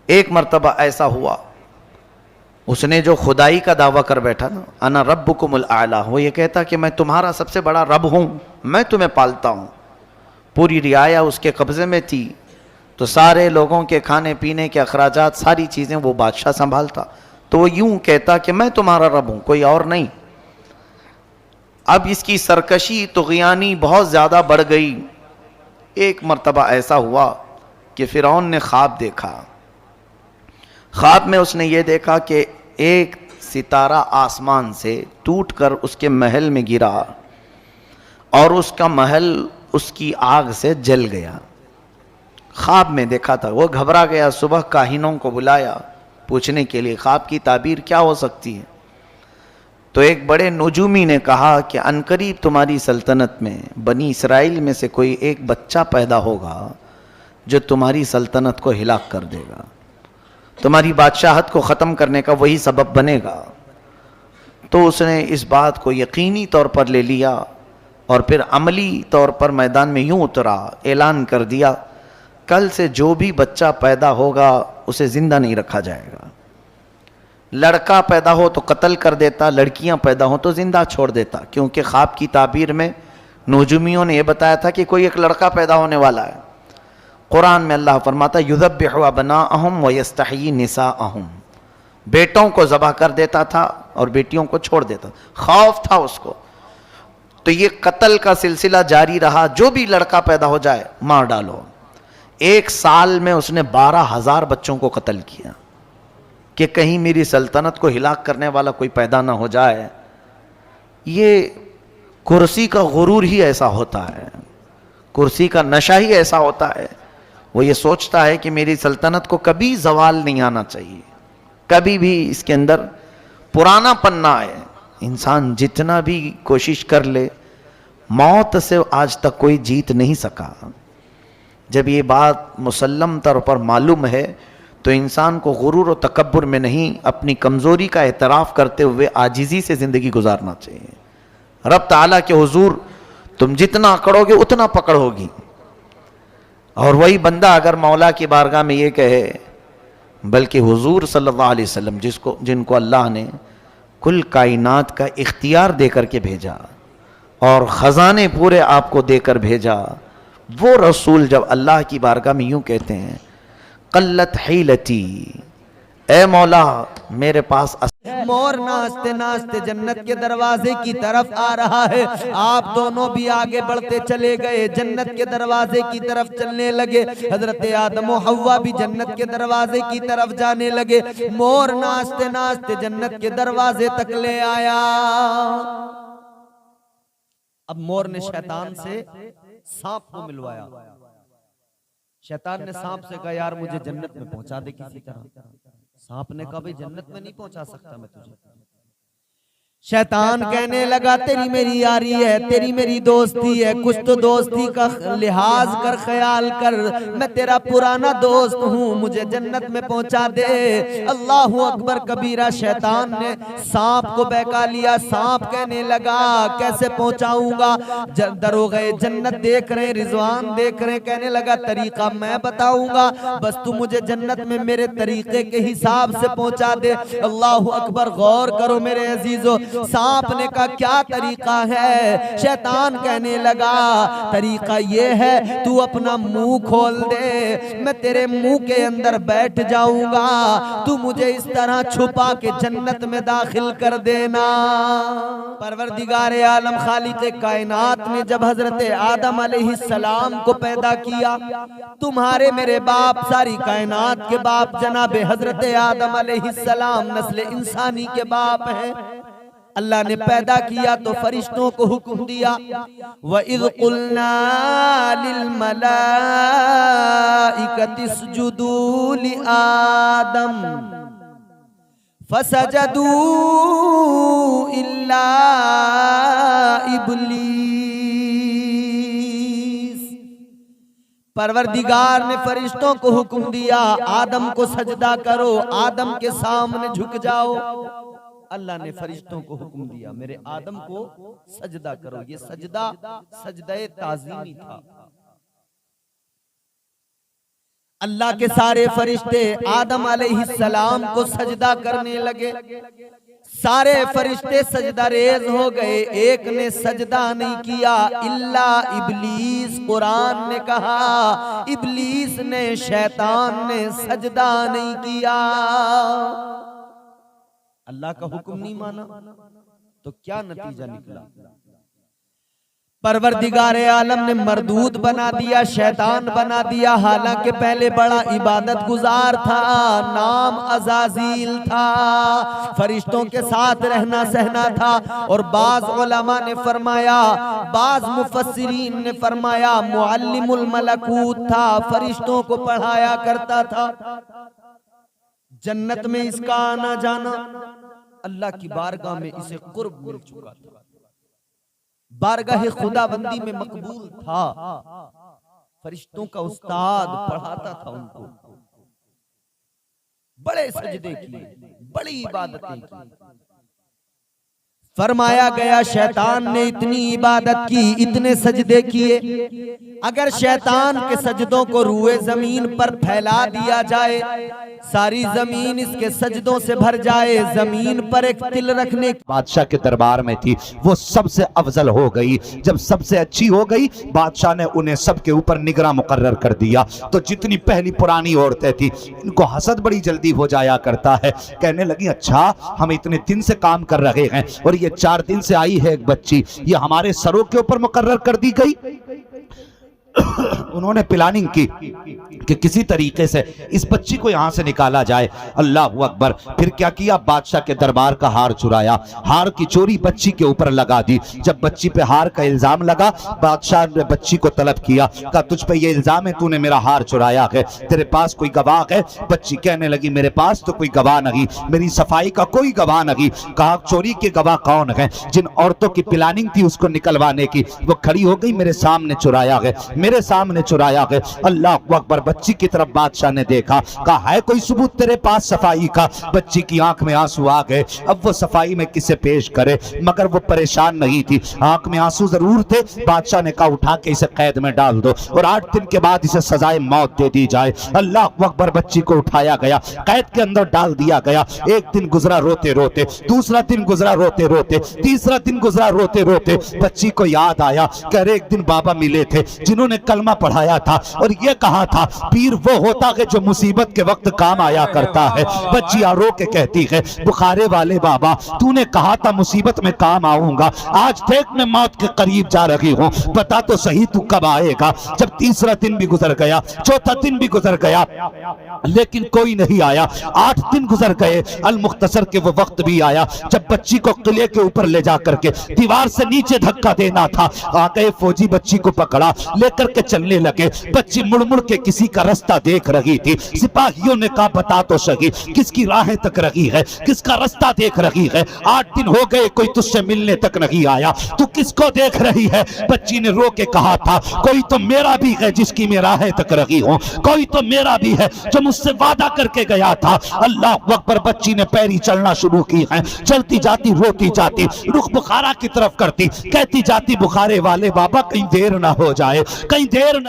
एक मर्तबा ऐसा हुआ, उसने जो खुदाई का दावा कर बैठा ना, अना रब्बुकुमुल आला, वो ये कहता कि मैं तुम्हारा सबसे बड़ा रब हूँ, मैं तुम्हें पालता हूँ। पूरी रियाया उसके कब्ज़े में थी, तो सारे लोगों के खाने पीने के अखराजात, सारी चीज़ें वो बादशाह संभालता। तो वो यूं कहता कि मैं तुम्हारा रब हूँ, कोई और नहीं। अब इसकी सरकशी तुग़यानी बहुत ज़्यादा बढ़ गई। एक मर्तबा ऐसा हुआ कि फ़िरौन ने ख्वाब देखा। ख्वाब में उसने ये देखा कि एक सितारा आसमान से टूटकर उसके महल में गिरा और उसका महल उसकी आग से जल गया। ख्वाब में देखा था। वो घबरा गया, सुबह काहिनों को बुलाया पूछने के लिए ख्वाब की ताबीर क्या हो सकती है। तो एक बड़े नजूमी ने कहा कि अनकरीब तुम्हारी सल्तनत में बनी इसराइल में से कोई एक बच्चा पैदा होगा जो तुम्हारी सल्तनत को हिलाक कर देगा, तुम्हारी बादशाहत को ख़त्म करने का वही सबब बनेगा। तो उसने इस बात को यकीनी तौर पर ले लिया और फिर अमली तौर पर मैदान में यूं उतरा, ऐलान कर दिया, कल से जो भी बच्चा पैदा होगा उसे ज़िंदा नहीं रखा जाएगा। लड़का पैदा हो तो कत्ल कर देता, लड़कियां पैदा हो तो ज़िंदा छोड़ देता, क्योंकि ख्वाब की ताबीर में नजूमियों ने यह बताया था कि कोई एक लड़का पैदा होने वाला है। कुरान में अल्लाह फरमाता युज़ब्बिहु अबनाअहुम व यस्तहयी निसाअहुम, बेटों को ज़बह कर देता था और बेटियों को छोड़ देता। खौफ था उसको, तो ये कत्ल का सिलसिला जारी रहा, जो भी लड़का पैदा हो जाए मार डालो। एक साल में उसने 12,000 बच्चों को कत्ल किया कि कहीं मेरी सल्तनत को हिलाक करने वाला कोई पैदा ना हो जाए। ये कुर्सी का गुरूर ही ऐसा होता है, कुर्सी का नशा ही ऐसा होता है। वो ये सोचता है कि मेरी सल्तनत को कभी जवाल नहीं आना चाहिए, कभी भी इसके अंदर पुरानापन ना आए। इंसान जितना भी कोशिश कर ले, मौत से आज तक कोई जीत नहीं सका। जब ये बात मुसल्लम तौर पर मालूम है तो इंसान को गुरूर और तकब्बुर में नहीं, अपनी कमज़ोरी का एतराफ़ करते हुए आजिज़ी से ज़िंदगी गुजारना चाहिए। रब ताला के हुजूर तुम जितना अकड़ोगे उतना पकड़ होगी। और वही बंदा अगर मौला की बारगाह में ये कहे, बल्कि हुजूर सल्लल्लाहु अलैहि वसल्लम जिनको अल्लाह ने कुल कायनात का इख्तियार देकर के भेजा और ख़जाने पूरे आपको देकर भेजा, वो रसूल जब अल्लाह की बारगाह में यूं कहते हैं, कल्लत हिलती, ए मौला मेरे पास मोर नाचते नाचते जन्नत के दरवाजे की तरफ आ रहा है। आप दोनों भी आगे बढ़ते चले गए, जन्नत के दरवाजे की तरफ चलने लगे। हजरत आदम और हव्वा भी जन्नत के दरवाजे की तरफ जाने लगे। मोर नाचते नाचते जन्नत के दरवाजे तक ले आया। अब मोर ने शैतान से सांप को मिलवाया। शैतान ने सांप से कहा, यार मुझे जन्नत में पहुंचा दे किसी तरह। सांप ने कहा, भाई जन्नत में नहीं पहुंचा सकता मैं तुझे। शैतान कहने लगा, तेरी मेरी यारी है, तेरी मेरी दोस्ती है, कुछ तो दोस्ती का लिहाज कर, ख्याल कर, मैं तेरा पुराना दोस्त हूँ, मुझे जन्नत में पहुंचा दे। अल्लाहू अकबर कबीरा। शैतान ने सांप को बहका लिया। सांप कहने लगा, कैसे पहुंचाऊंगा? दरोगे जन्नत देख रहे, रिजवान देख रहे, कहने लगा, तरीका मैं बताऊंगा, बस तू मुझे जन्नत में मेरे तरीके के हिसाब से पहुंचा दे। अल्लाहू अकबर। गौर करो मेरे अजीजों, सांप ने कहा, क्या तरीका है? शैतान कहने लगा, तरीका ये है, तू अपना मुंह खोल दे, मैं तेरे मुंह के अंदर बैठ जाऊंगा, तू मुझे इस तरह छुपा के जन्नत में दाखिल कर देना। परवरदिगार आलम खालिक कायनात ने जब हजरत आदम अलैहिस्सलाम को पैदा किया, तुम्हारे मेरे बाप, सारी कायनात के बाप जनाबे हजरत आदम अलैहिस्सलाम नस्ल इंसानी के बाप हैं। अल्लाह ने पैदा किया तो फरिश्तों को हुक्म दिया, व इज़ क़ुल्ना लिल मलाइकति इस्जुदू लि आदम फसजदू इल्ला इब्लीस। परवरदिगार ने फरिश्तों को हुक्म दिया, आदम को सजदा करो, आदम के सामने झुक जाओ। अल्लाह ने फरिश्तों को हुक्म दिया, मेरे आदम को सजदा करो। ये सजदा सजदे ताज़ीमी था। अल्लाह के सारे फरिश्ते आदम अलैहिस्सलाम को सजदा करने लगे। सारे फरिश्ते सजदा रेज हो गए, एक ने सजदा नहीं किया इल्ला इबलीस। कुरान ने कहा इबलीस ने, शैतान ने सजदा नहीं किया। अल्लाह का हुक्म नहीं माना तो क्या नतीजा निकला? परवरदिगार आलम ने मरदूद बना दिया, शैतान बना दिया। हालांकि पहले बड़ा इबादत गुजार था, नाम अज़ाज़ील था, फरिश्तों के साथ रहना सहना था। और बाज उलमा ने फरमाया, बाज मुफस्सिरीन ने फरमाया मुअल्लिमुल मलकूत था, फरिश्तों को पढ़ाया करता था। जन्नत में इसका आना जाना, अल्लाह की बारगाह में इसे कुर्ब मिल चुका था, बारगाह खुदाबंदी में मकबूल था। फरिश्तों का उस्ताद पढ़ाता था उनको, बड़े सजदे किए, बड़ी इबादतें की। फरमाया गया शैतान ने इतनी इबादत की, इतने सजदे किए, अगर शैतान के सजदों को रूए जमीन पर फैला दिया जाए, सारी जमीन इसके सजदों से भर जाए, जमीन पर एक तिल रखने बादशाह के दरबार में थी, वो सबसे अफजल हो गई। जब सबसे अच्छी हो गई, बादशाह ने उन्हें सबके ऊपर निगरां मुकर्रर कर दिया। तो जितनी पहली पुरानी औरतें थी, इनको हसद बड़ी जल्दी हो जाया करता है। कहने लगी अच्छा हम इतने दिन से काम कर रहे हैं और ये 4 दिन से आई है एक बच्ची, ये हमारे सरों के ऊपर मुकर्रर कर दी गई। उन्होंने प्लानिंग की कि किसी तरीके से इस बच्ची को यहां से निकाला जाए। अल्लाह अकबर। फिर क्या किया, बादशाह के दरबार का हार चुराया, हार की चोरी बच्ची के ऊपर लगा दी। जब बच्ची पे हार का इल्जाम लगा, बादशाह ने बच्ची को तलब किया, कहा तुझ पे ये इल्जाम है, तूने मेरा हार चुराया है, तेरे पास कोई गवाह है? बच्ची कहने लगी मेरे पास तो कोई गवाह नहीं, मेरी सफाई का कोई गवाह नहीं। कहा चोरी के गवाह कौन है? जिन औरतों की प्लानिंग थी उसको निकलवाने की, वो खड़ी हो गई, मेरे सामने चुराया है, मेरे सामने चुराया है। अल्लाह अकबर। बच्ची की तरफ बादशाह ने देखा, कहा है कोई सबूत तेरे पास सफाई का? बच्ची की आंख में आंसू आ गए। अब वो सफाई में किसे पेश करे, मगर वो परेशान नहीं थी, आंख में आंसू जरूर थे। बादशाह ने कहा उठा के इसे कैद में डाल दो और 8 दिन के बाद इसे सजाए मौत दे दी जाए। अल्लाह अकबर। बच्ची को उठाया गया, कैद के अंदर डाल दिया गया। एक दिन गुजरा रोते रोते, दूसरा दिन गुजरा रोते रोते, तीसरा दिन गुजरा रोते रोते। बच्ची को याद आया, कह रहे एक दिन बाबा मिले थे जिन्होंने कलमा पढ़ाया था और ये कहा था पीर वो होता है जो मुसीबत के वक्त काम आया करता है। बच्ची रो के कहती है बुखारे वाले बाबा, तूने कहा था मुसीबत में काम आऊंगा, आज देख मैं मौत के करीब जा रही हूँ, बता तो सही तू कब आएगा? जब तीसरा दिन भी गुजर गया, चौथा दिन भी गुजर गया, लेकिन कोई नहीं आया। 8 दिन गुजर गए। अल मुख्तसर के वो वक्त भी आया जब बच्ची को किले के ऊपर ले जा करके दीवार से नीचे धक्का देना था। आ गए फौजी, बच्ची को पकड़ा, लेकर के चलने लगे। बच्ची मुड़ मुड़ के किसी का रास्ता देख रही थी। सिपाहियों ने कहा बता तो सही किसकी राहें तक रही है, किसका रास्ता देख रही है? 8 दिन हो गए, कोई तुझसे मिलने तक नहीं आया, तू किसको देख रही है? बच्ची ने रो के कहा था कोई तो मेरा भी है जिसकी मैं राहें तक रही हूँ, कोई तो मेरा भी है जो मुझसे वादा करके गया था। अल्लाह अकबर। बच्ची ने पैरी चलना शुरू की है, चलती जाती, रोती जाती, रुख बुखारा की तरफ करती, कहती जाती बुखारे वाले बाबा कहीं देर ना हो जाए, कहीं देर